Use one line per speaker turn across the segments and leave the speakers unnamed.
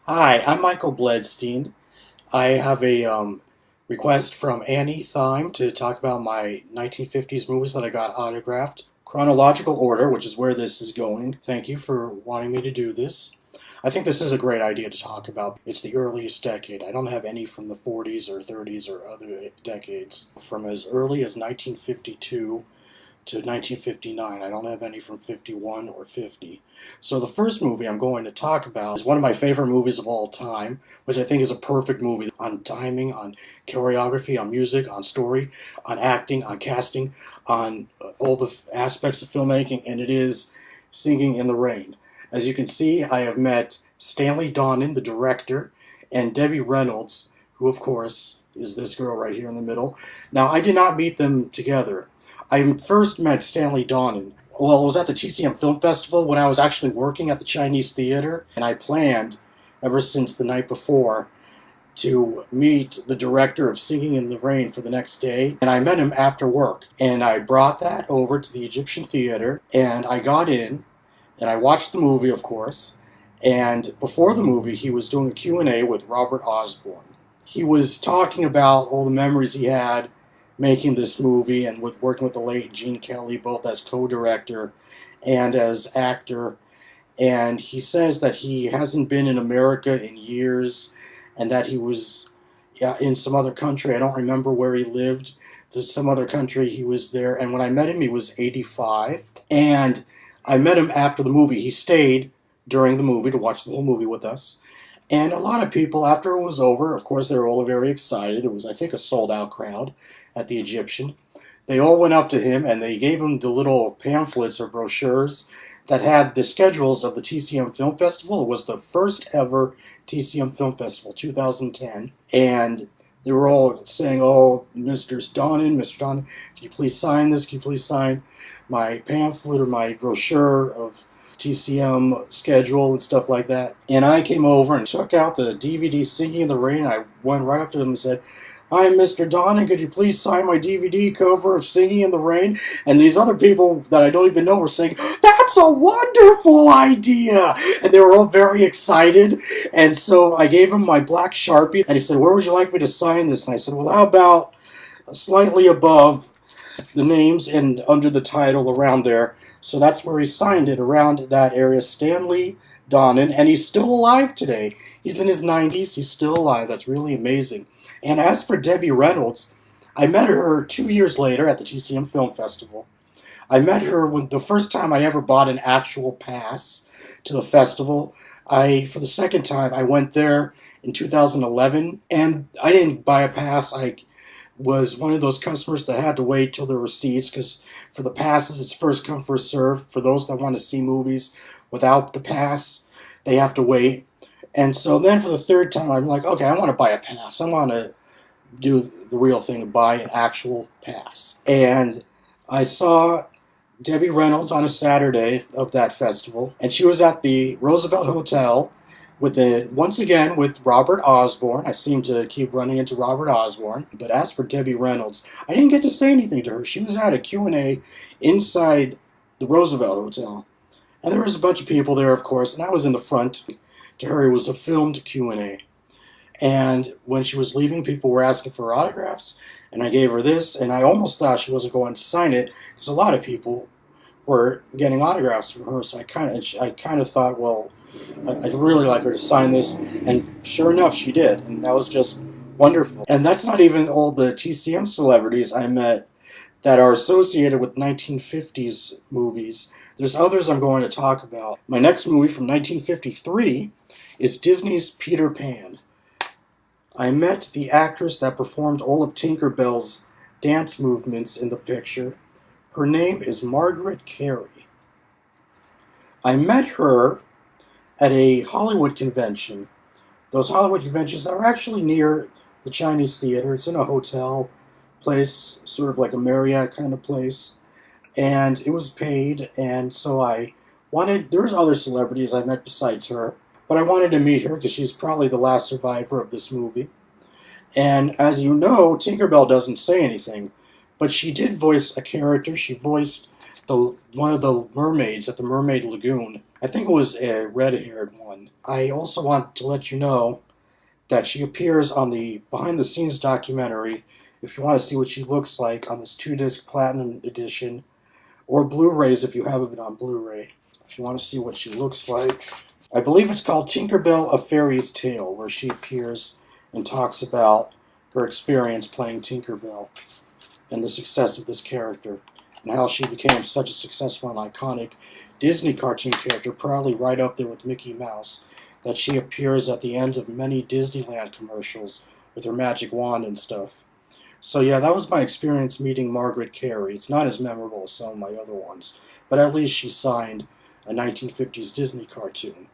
Hi, I'm Michael Bledstein. I have a request from Annie Thyme to talk about my 1950s movies that I got autographed. Chronological order, which is where this is going. Thank you for wanting me to do this. I think this is a great idea to talk about. It's the earliest decade. I don't have any from the 40s or 30s or other decades. From as early as 1952 to 1959. I don't have any from 51 or 50. So the first movie I'm going to talk about is one of my favorite movies of all time, which I think is a perfect movie on timing, on choreography, on music, on story, on acting, on casting, on all the aspects of filmmaking, and it is Singing in the Rain. As you can see, I have met Stanley Donen, the director, and Debbie Reynolds, who, of course, is this girl right here in the middle. Now, I did not meet them together. I first met Stanley Donen. Well, it was at the TCM Film Festival when I was actually working at the Chinese Theater, and I planned, ever since the night before, to meet the director of Singing in the Rain for the next day. And I met him after work. And I brought that over to the Egyptian Theater, and I got in, and I watched the movie, of course. And before the movie, he was doing a Q&A with Robert Osborne. He was talking about all the memories he had making this movie and with working with the late Gene Kelly, both as co-director and as actor. And he says that he hasn't been in America in years and that he was in some other country. I don't remember where he lived. There's some other country he was there. And when I met him, he was 85. And I met him after the movie. He stayed during the movie to watch the whole movie with us. And a lot of people, after it was over, of course, they were all very excited. It was, I think, a sold-out crowd at the Egyptian. They all went up to him and they gave him the little pamphlets or brochures that had the schedules of the TCM Film Festival. It was the first ever TCM Film Festival, 2010. And they were all saying, "Oh, Mr. Donen, can you please sign this? Can you please sign my pamphlet or my brochure of TCM schedule and stuff like that?" And I came over and took out the DVD Singing in the Rain. I went right up to them and said, "I'm Mr. Donen, could you please sign my DVD cover of Singing in the Rain?" And these other people that I don't even know were saying, "That's a wonderful idea!" And they were all very excited. And so I gave him my black Sharpie, and he said, "Where would you like me to sign this?" And I said, "Well, how about slightly above the names and under the title around there?" So that's where he signed it, around that area, Stanley Donen, and he's still alive today. He's in his 90s, he's still alive. That's really amazing. And as for Debbie Reynolds, I met her 2 years later at the TCM Film Festival. I met her when the first time I ever bought an actual pass to the festival. For the second time, I went there in 2011, and I didn't buy a pass. I was one of those customers that had to wait till there were seats, because for the passes, it's first come, first serve. For those that want to see movies without the pass, they have to wait. And so then for the third time, I'm like, okay, I want to buy a pass. I want to do the real thing and buy an actual pass. And I saw Debbie Reynolds on a Saturday of that festival, and she was at the Roosevelt Hotel once again with Robert Osborne. I seem to keep running into Robert Osborne. But as for Debbie Reynolds, I didn't get to say anything to her. She was at a Q&A inside the Roosevelt Hotel. And there was a bunch of people there, of course, and I was in the front. To her, it was a filmed Q&A. And when she was leaving, people were asking for autographs, and I gave her this, and I almost thought she wasn't going to sign it, because a lot of people were getting autographs from her, so I kind of thought, well, I'd really like her to sign this, and sure enough, she did, and that was just wonderful. And that's not even all the TCM celebrities I met that are associated with 1950s movies. There's others I'm going to talk about. My next movie from 1953 is Disney's Peter Pan. I met the actress that performed all of Tinker Bell's dance movements in the picture. Her name is Margaret Carey. I met her at a Hollywood convention. Those Hollywood conventions are actually near the Chinese Theater. It's in a hotel place, sort of like a Marriott kind of place. And it was paid, and so there's other celebrities I met besides her, but I wanted to meet her because she's probably the last survivor of this movie. And as you know, Tinkerbell doesn't say anything, but she did voice a character. She voiced one of the mermaids at the Mermaid Lagoon. I think it was a red-haired one. I also want to let you know that she appears on the behind-the-scenes documentary. If you want to see what she looks like on this 2-disc platinum edition, or Blu-rays if you have it on Blu-ray. If you want to see what she looks like, I believe it's called Tinkerbell: A Fairy's Tale, where she appears and talks about her experience playing Tinkerbell and the success of this character, and how she became such a successful and iconic Disney cartoon character, probably right up there with Mickey Mouse, that she appears at the end of many Disneyland commercials with her magic wand and stuff. So yeah, that was my experience meeting Margaret Carey. It's not as memorable as some of my other ones, but at least she signed a 1950s Disney cartoon.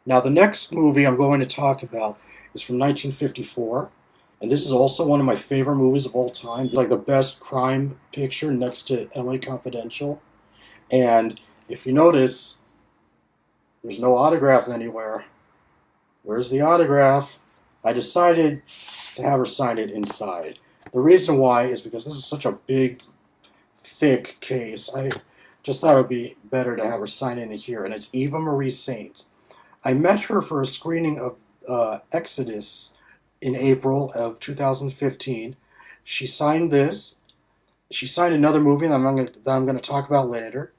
Now the next movie I'm going to talk about is from 1954, and this is also one of my favorite movies of all time. It's like the best crime picture next to LA Confidential. And if you notice, there's no autograph anywhere. Where's the autograph? I decided to have her sign it inside. The reason why is because this is such a big, thick case. I just thought it would be better to have her sign in here. And it's Eva Marie Saint. I met her for a screening of Exodus in April of 2015. She signed this. She signed another movie that I'm going to talk about later.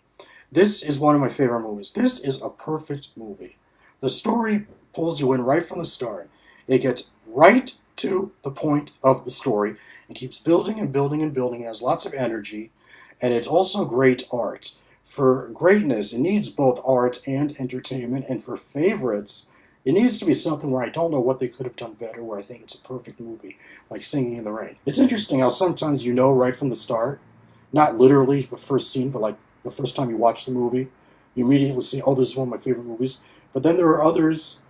This is one of my favorite movies. This is a perfect movie. The story pulls you in right from the start. It gets right to the point of the story and keeps building and building and building. It has lots of energy, and it's also great art. For greatness, it needs both art and entertainment, and for favorites, it needs to be something where I don't know what they could have done better, where I think it's a perfect movie, like Singing in the Rain. It's interesting how sometimes you know right from the start, not literally the first scene, but like the first time you watch the movie, you immediately see, oh, this is one of my favorite movies. But then there are others,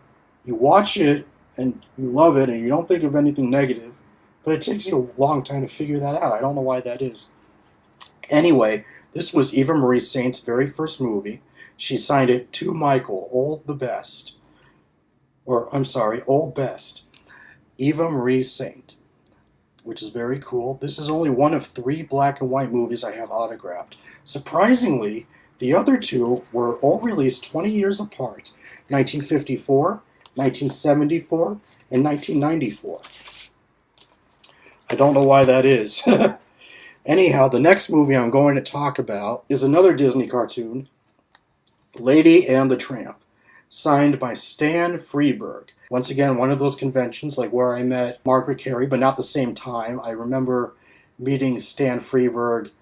you watch it, and you love it, and you don't think of anything negative, but it takes you a long time to figure that out. I don't know why that is. Anyway, this was Eva Marie Saint's very first movie. She signed it to Michael, Old the Best. Or, I'm sorry, Old Best. Eva Marie Saint, which is very cool. This is only one of 3 black and white movies I have autographed. Surprisingly, the other 2 were all released 20 years apart, 1954, 1974, and 1994. I don't know why that is. Anyhow, the next movie I'm going to talk about is another Disney cartoon, Lady and the Tramp, signed by Stan Freberg. Once again, one of those conventions like where I met Margaret Carey, but not the same time. I remember meeting Stan Freberg.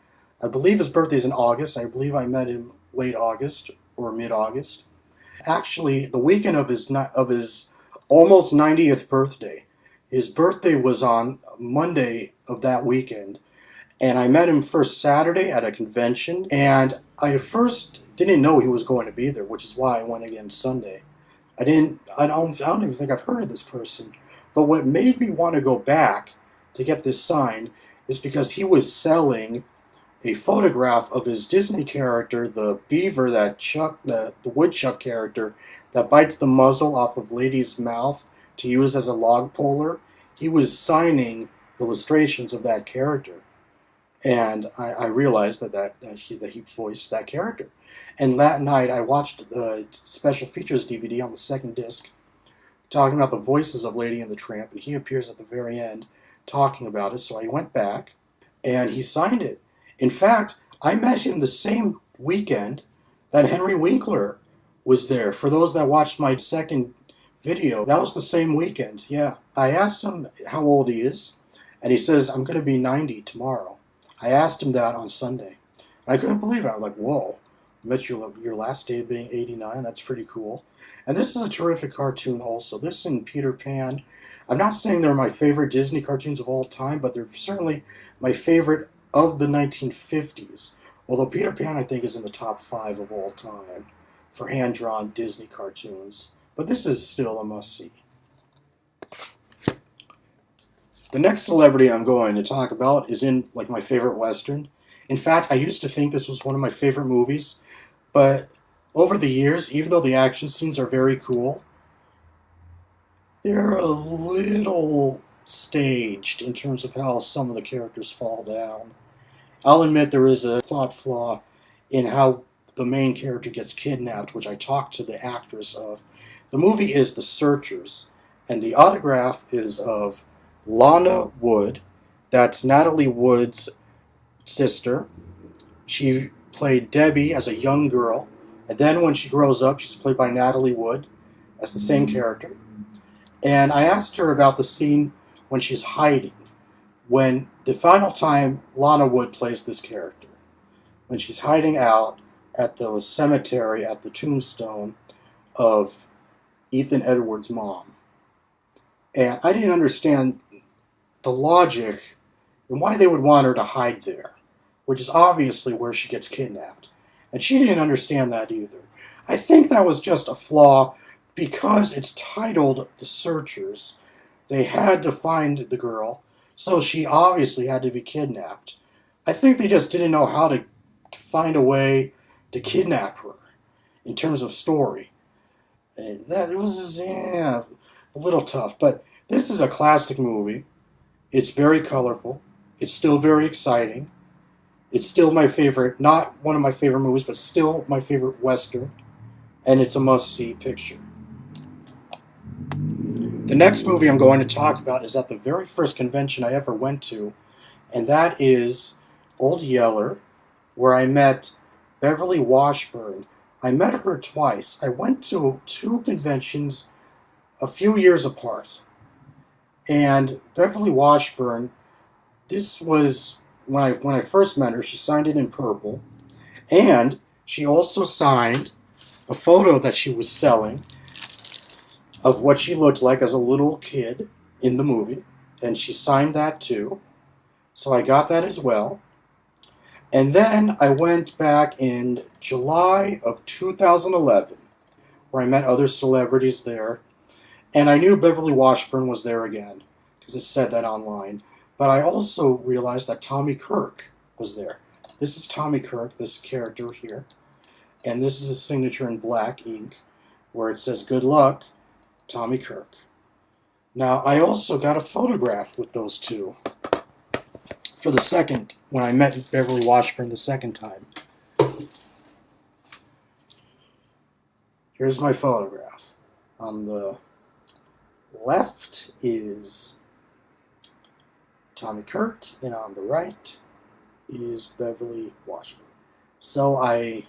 I believe his birthday's in August. I believe I met him late August or mid-August. Actually, the weekend of his almost 90th birthday. His birthday was on Monday of that weekend. And I met him first Saturday at a convention, and I first didn't know he was going to be there, which is why I went again Sunday. I don't even think I've heard of this person. But what made me want to go back to get this signed is because he was selling a photograph of his Disney character, the beaver, the woodchuck character that bites the muzzle off of Lady's mouth to use as a log puller. He was signing illustrations of that character. And I realized that he voiced that character. And that night I watched the special features DVD on the 2nd disc talking about the voices of Lady and the Tramp, and he appears at the very end talking about it. So I went back and he signed it. In fact, I met him the same weekend that Henry Winkler was there. For those that watched my 2nd video, that was the same weekend, yeah. I asked him how old he is, and he says, I'm going to be 90 tomorrow. I asked him that on Sunday. I couldn't believe it. I was like, whoa, I met your last day being 89. That's pretty cool. And this is a terrific cartoon also. This and Peter Pan. I'm not saying they're my favorite Disney cartoons of all time, but they're certainly my favorite of the 1950s. Although Peter Pan, I think, is in the top 5 of all time for hand-drawn Disney cartoons. But this is still a must-see. The next celebrity I'm going to talk about is in like my favorite Western. In fact, I used to think this was one of my favorite movies, but over the years, even though the action scenes are very cool, they're a little staged in terms of how some of the characters fall down. I'll admit there is a plot flaw in how the main character gets kidnapped, which I talked to the actress of. The movie is The Searchers, and the autograph is of Lana Wood. That's Natalie Wood's sister. She played Debbie as a young girl, and then when she grows up, she's played by Natalie Wood as the same character. And I asked her about the scene when she's hiding, when the final time Lana Wood plays this character, when she's hiding out at the cemetery at the tombstone of Ethan Edwards' mom. And I didn't understand the logic and why they would want her to hide there, which is obviously where she gets kidnapped. And she didn't understand that either. I think that was just a flaw because it's titled The Searchers. They had to find the girl, so she obviously had to be kidnapped. I think they just didn't know how to find a way to kidnap her in terms of story. And that was a little tough, but this is a classic movie. It's very colorful. It's still very exciting. It's still my favorite, not one of my favorite movies, but still my favorite Western. And it's a must-see picture. The next movie I'm going to talk about is at the very first convention I ever went to, and that is Old Yeller, where I met Beverly Washburn. I met her twice. I went to two conventions a few years apart. And Beverly Washburn, this was when I first met her, she signed it in purple. And she also signed a photo that she was selling of what she looked like as a little kid in the movie. And she signed that too. So I got that as well. And then I went back in July of 2011, where I met other celebrities there. And I knew Beverly Washburn was there again, because it said that online. But I also realized that Tommy Kirk was there. This is Tommy Kirk, this character here. And this is his signature in black ink, where it says, "Good luck, Tommy Kirk." Now, I also got a photograph with those two for the second, when I met Beverly Washburn the second time. Here's my photograph. On the left is Tommy Kirk, and on the right is Beverly Washburn. So I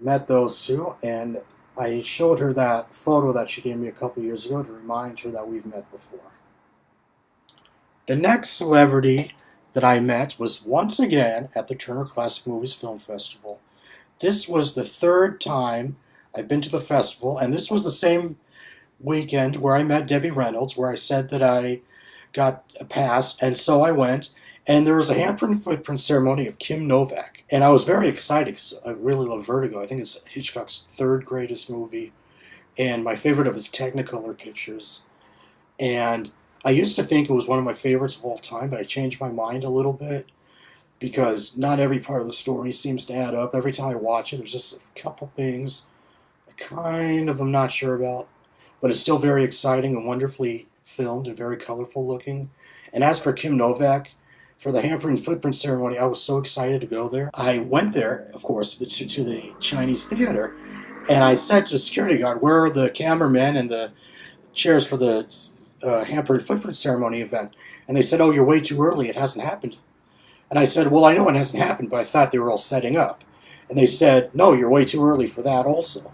met those two, and I showed her that photo that she gave me a couple years ago to remind her that we've met before. The next celebrity that I met was once again at the Turner Classic Movies Film Festival. This was the third time I've been to the festival, and this was the same weekend where I met Debbie Reynolds, where I said that I got a pass, and so I went, and there was a handprint footprint ceremony of Kim Novak, and I was very excited because I really love Vertigo. I think it's Hitchcock's third greatest movie, and my favorite of his Technicolor pictures. And I used to think it was one of my favorites of all time, but I changed my mind a little bit because not every part of the story seems to add up. Every time I watch it, there's just a couple things I kind of am not sure about, but it's still very exciting and wonderfully filmed and very colorful looking. And as for Kim Novak, for the handprint footprint ceremony, I was so excited to go there. I went there, of course, to the Chinese theater, and I said to the security guard, "Where are the cameramen and the chairs for the handprint footprint ceremony event?" And they said, "Oh, you're way too early. It hasn't happened." And I said, "Well, I know it hasn't happened, but I thought they were all setting up." And they said, "No, you're way too early for that also,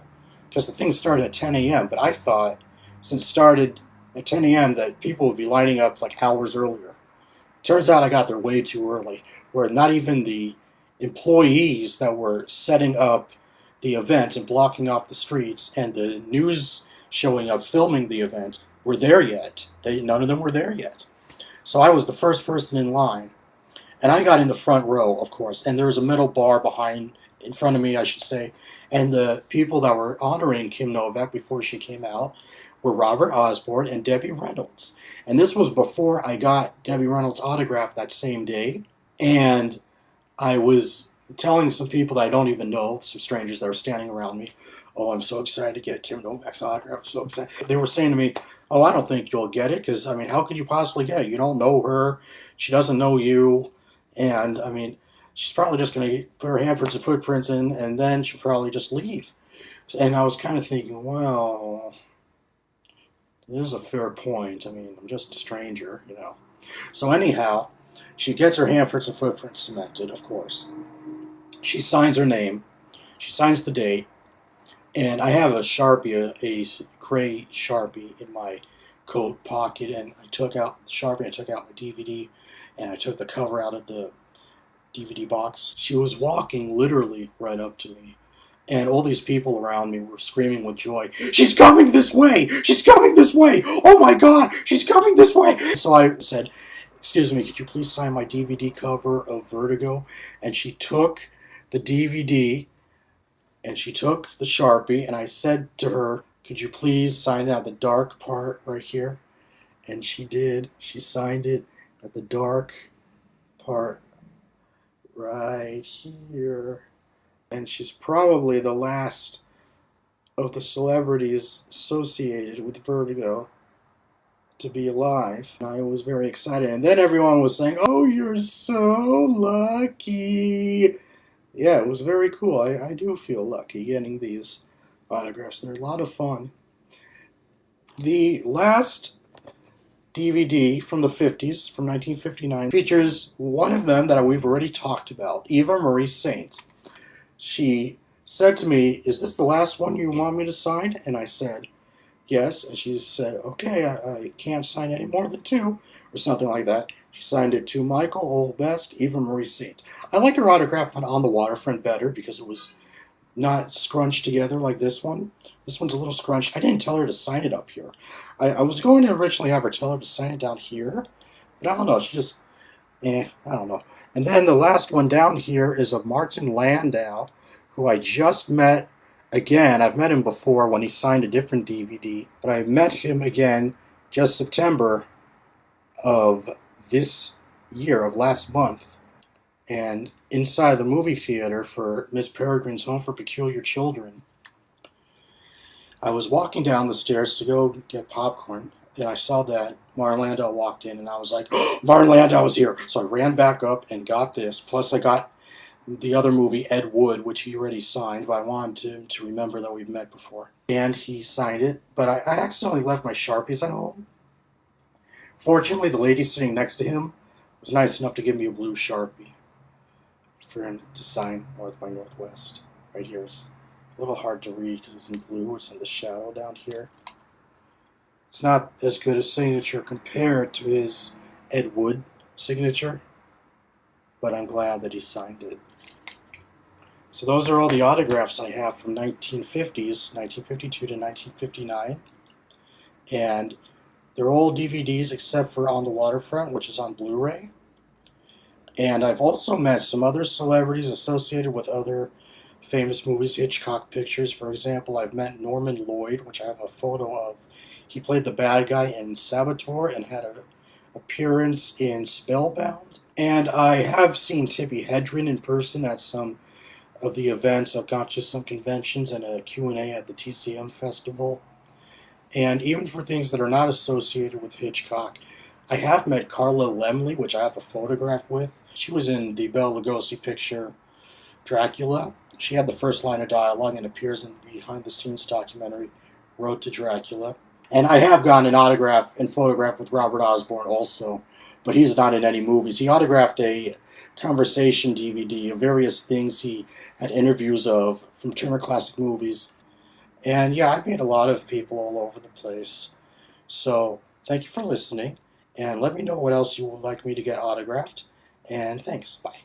because the thing started at 10 a.m. But I thought, since it started at 10 a.m., that people would be lining up like hours earlier. Turns out I got there way too early, where not even the employees that were setting up the event and blocking off the streets and the news showing up filming the event were there yet. None of them were there yet. So I was the first person in line. And I got in the front row, of course, and there was a metal bar in front of me, I should say, and the people that were honoring Kim Novak before she came out were Robert Osborne and Debbie Reynolds. And this was before I got Debbie Reynolds' autograph that same day, and I was telling some people that I don't even know, some strangers that were standing around me, "Oh, I'm so excited to get Kim Novak's autograph, I'm so excited." They were saying to me, "Oh, I don't think you'll get it, because, how could you possibly get it? You don't know her, she doesn't know you." And, she's probably just going to put her handprints and footprints in, and then she'll probably just leave. And I was kind of thinking, well, it is a fair point. I mean, I'm just a stranger, you know. So anyhow, she gets her handprints and footprints cemented, of course. She signs her name. She signs the date. And I have a Sharpie, a gray Sharpie in my coat pocket, and I took out the Sharpie, I took out my DVD, and I took the cover out of the DVD box. She was walking literally right up to me, and all these people around me were screaming with joy, "She's coming this way! She's coming this way! Oh my God, she's coming this way!" So I said, "Excuse me, could you please sign my DVD cover of Vertigo?" And she took the DVD, and she took the Sharpie, and I said to her, "Could you please sign it at the dark part right here?" And she did. She signed it at the dark part right here. And she's probably the last of the celebrities associated with Vertigo to be alive. And I was very excited. And then everyone was saying, "Oh, you're so lucky." Yeah, it was very cool. I do feel lucky getting these autographs. They're a lot of fun. The last DVD from the 50s, from 1959, features one of them that we've already talked about, Eva Marie Saint. She said to me, "Is this the last one you want me to sign?" And I said, "Yes." And she said, "Okay, I can't sign any more than 2," or something like that. She signed it to Michael Olbest, Eva Marie Saint. I like her autograph on the Waterfront better because it was not scrunched together like this one. This one's a little scrunched. I didn't tell her to sign it up here. I was going to originally have her tell her to sign it down here, but I don't know. She just, I don't know. And then the last one down here is of Martin Landau, who I just met again. I've met him before when he signed a different DVD, but I met him again just September of this year, of last month. And inside the movie theater for Miss Peregrine's Home for Peculiar Children, I was walking down the stairs to go get popcorn, and I saw that Martin Landau walked in, and I was like, "Oh, Martin Landau was here!" So I ran back up and got this. Plus, I got the other movie, Ed Wood, which he already signed, but I wanted him to remember that we've met before. And he signed it, but I accidentally left my Sharpies at home. Fortunately, the lady sitting next to him was nice enough to give me a blue Sharpie for him to sign North by Northwest. Right here is a little hard to read because it's in blue. It's in the shadow down here. It's not as good a signature compared to his Ed Wood signature, but I'm glad that he signed it. So those are all the autographs I have from 1950s, 1952 to 1959. And they're all DVDs except for On the Waterfront, which is on Blu-ray. And I've also met some other celebrities associated with other famous movies, Hitchcock pictures. For example, I've met Norman Lloyd, which I have a photo of. He played the bad guy in Saboteur and had an appearance in Spellbound. And I have seen Tippi Hedren in person at some of the events. I've gone to some conventions and a Q&A at the TCM Festival. And even for things that are not associated with Hitchcock, I have met Carla Laemmle, which I have a photograph with. She was in the Bela Lugosi picture Dracula. She had the first line of dialogue and appears in the behind-the-scenes documentary Road to Dracula. And I have gotten an autograph and photograph with Robert Osborne also, but he's not in any movies. He autographed a conversation DVD of various things he had interviews of from Turner Classic Movies. And yeah, I've met a lot of people all over the place. So thank you for listening, and let me know what else you would like me to get autographed. And thanks. Bye.